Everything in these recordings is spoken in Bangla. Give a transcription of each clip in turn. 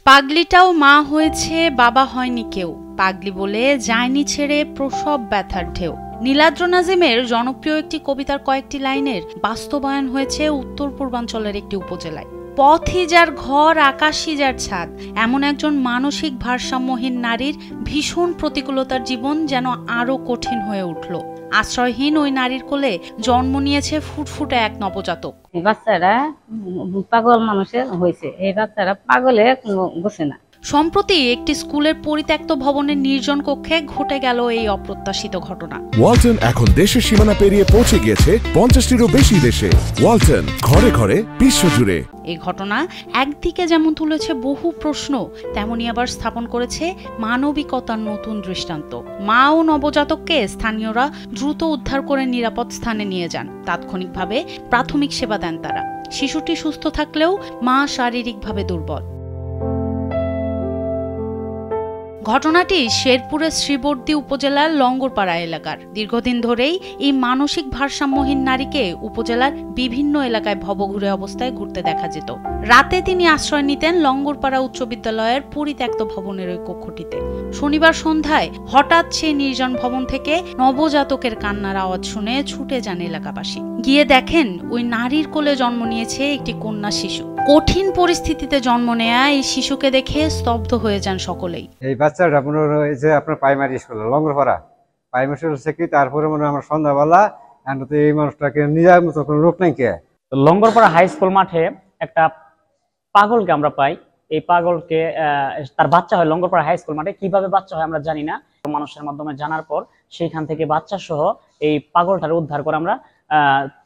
পাগলিটাও মা হয়েছে, বাবা হয়নি কেউ। পাগলি বলে যায়নি ছেড়ে প্রসব ব্যথার ঢেউ। নীলাদ্র নাজিমের জনপ্রিয় একটি কবিতার কয়েকটি লাইনের বাস্তবায়ন হয়েছে উত্তর পূর্বাঞ্চলের একটি উপজেলায়। পথই যার ঘর, আকাশই যার ছাদ, এমন একজন মানসিক ভারসাম্যহীন নারীর ভীষণ প্রতিকূলতার জীবন যেন আরো কঠিন হয়ে উঠল। আশ্রয়হীন ওই নারীর কোলে জন্ম নিয়েছে ফুটফুটে এক নবজাতক। বাচ্চারা পাগল মানুষের হয়েছে, এই বাচ্চারা পাগলে বসে না। সম্প্রতি একটি স্কুলের পরিত্যক্ত ভবনের নির্জন কক্ষে ঘটে গেল এই অপ্রত্যাশিত ঘটনা। ওয়ালটন এখন দেশের সীমানা পেরিয়ে পৌঁছে গিয়েছে 50টিরও বেশি দেশে। ওয়ালটন, ঘরে ঘরে বিশ্বজুড়ে। এই ঘটনা একদিকে যেমন তুলেছে বহু প্রশ্ন, তেমনি আবার স্থাপন করেছে মানবিকতার নতুন দৃষ্টান্ত। মা ও নবজাতককে স্থানীয়রা দ্রুত উদ্ধার করে নিরাপদ স্থানে নিয়ে যান। তাৎক্ষণিকভাবে প্রাথমিক সেবা দেন তারা। শিশুটি সুস্থ থাকলেও মা শারীরিকভাবে দুর্বল। ঘটনাটি শেরপুরের শ্রীবর্দী উপজেলার লঙ্গরপাড়া এলাকার। দীর্ঘদিন ধরেই এই মানসিক ভারসাম্যহীন নারীকে উপজেলার বিভিন্ন এলাকায় ভবঘুরে অবস্থায় ঘুরতে দেখা যেত। রাতে তিনি আশ্রয় নিতেন লঙ্গরপাড়া উচ্চ বিদ্যালয়ের পরিত্যক্ত ভবনের ওই কক্ষটিতে। শনিবার সন্ধ্যায় হঠাৎ সেই নির্জন ভবন থেকে নবজাতকের কান্নার আওয়াজ শুনে ছুটে যান এলাকাবাসী। গিয়ে দেখেন ওই নারীর কোলে জন্ম নিয়েছে একটি কন্যা শিশু। কঠিন পরিস্থিতিতে জন্ম নেয়া এই শিশুকে দেখে স্তব্ধ হয়ে যান সকলেই। এই বাচ্চাটা আপনার হয়েছে আপনার প্রাইমারি স্কুল লঙ্গরপাড়া প্রাইমারি স্কুল থেকে, তারপরে মনে হয় আমার সন্ধ্যাবেলা এই মানুষটাকে নিজের মতো কোনো লোক নাই কে। লঙ্গরপাড়া হাই স্কুল মাঠে একটা পাগলকে আমরা পাই। এই পাগলকে তার বাচ্চা হয় লঙ্গরপাড়া হাই স্কুল মাঠে। কিভাবে বাচ্চা হয় আমরা জানি না, মানুষের মাধ্যমে জানার পর সেইখান থেকে বাচ্চা সহ এই পাগলটাকে উদ্ধার করে আমরা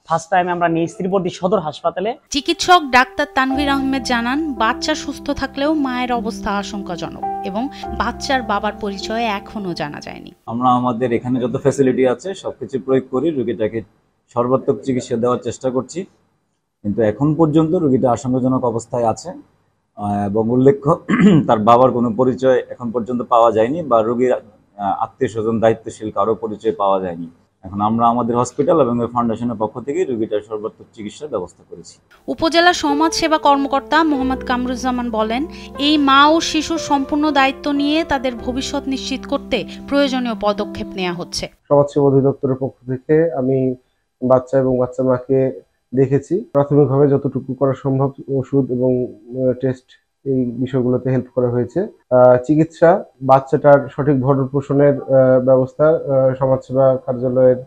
ফার্স্ট টাইম আমরা নিয়ে শ্রীবর্দী সদর হাসপাতালে। চিকিৎসক ডাক্তার তানভীর আহমেদ জানান, বাচ্চা সুস্থ থাকলেও মায়ের অবস্থা আশঙ্কাজনক এবং বাচ্চার বাবার পরিচয় এখনো জানা যায়নি। আমরা আমাদের এখানে যত ফ্যাসিলিটি আছে সবকিছু প্রয়োগ করি রোগীটাকে সর্বাত্মক চিকিৎসা দেওয়ার চেষ্টা করছি, কিন্তু এখন পর্যন্ত রোগীটা আশঙ্কাজনক অবস্থায় আছে এবং উল্লেখ্য তার বাবার কোনো পরিচয় এখন পর্যন্ত পাওয়া যায়নি বা রোগীর আত্মীয় স্বজন দায়িত্বশীল কারো পরিচয় পাওয়া যায়নি। এখন আমরা আমাদের হসপিটাল এবং ফাউন্ডেশনের পক্ষ থেকে রোগীটার সর্বাত্মক চিকিৎসার ব্যবস্থা করেছি। উপজেলা সমাজ সেবা কর্মকর্তা মোহাম্মদ কামরুজ্জামান বলেন, এই মা ও শিশুর সম্পূর্ণ দায়িত্ব নিয়ে তাদের ভবিষ্যৎ নিশ্চিত করতে প্রয়োজনীয় পদক্ষেপ নেওয়া হচ্ছে। সমাজ সেবা অধিদপ্তরের পক্ষ থেকে আমি বাচ্চা এবং বাচ্চা মাকে দেখেছি। প্রাথমিকভাবে যতটুকু করা সম্ভব ওষুধ এবং টেস্ট এই বিষয়গুলোতে হেল্প করা হয়েছে। চিকিৎসা, বাচ্চাটার সঠিক ভরণ পোষণের ব্যবস্থা সমাজসেবা কার্যালয়ের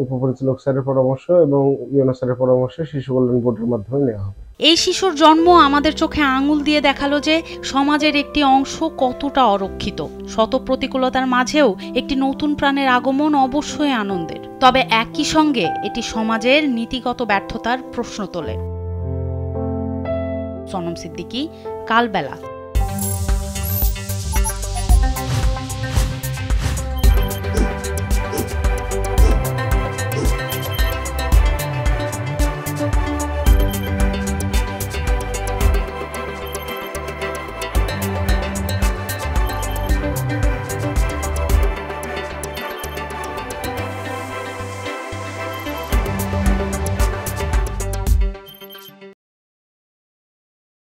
উপপরিচালক স্যারের পরামর্শ এবং ইউনো স্যারের পরামর্শে শিশু কল্যাণ বোর্ডের মাধ্যমে নেওয়া হবে। এই শিশুর জন্ম আমাদের চোখে আঙুল দিয়ে দেখালো যে সমাজের একটি অংশ কতটা অরক্ষিত। শত প্রতিকূলতার মাঝেও একটি নতুন প্রাণের আগমন অবশ্যই আনন্দের, তবে একই সঙ্গে এটি সমাজের নীতিগত ব্যর্থতার প্রশ্ন তোলে। সনম সিদ্দিকী, কালবেলা।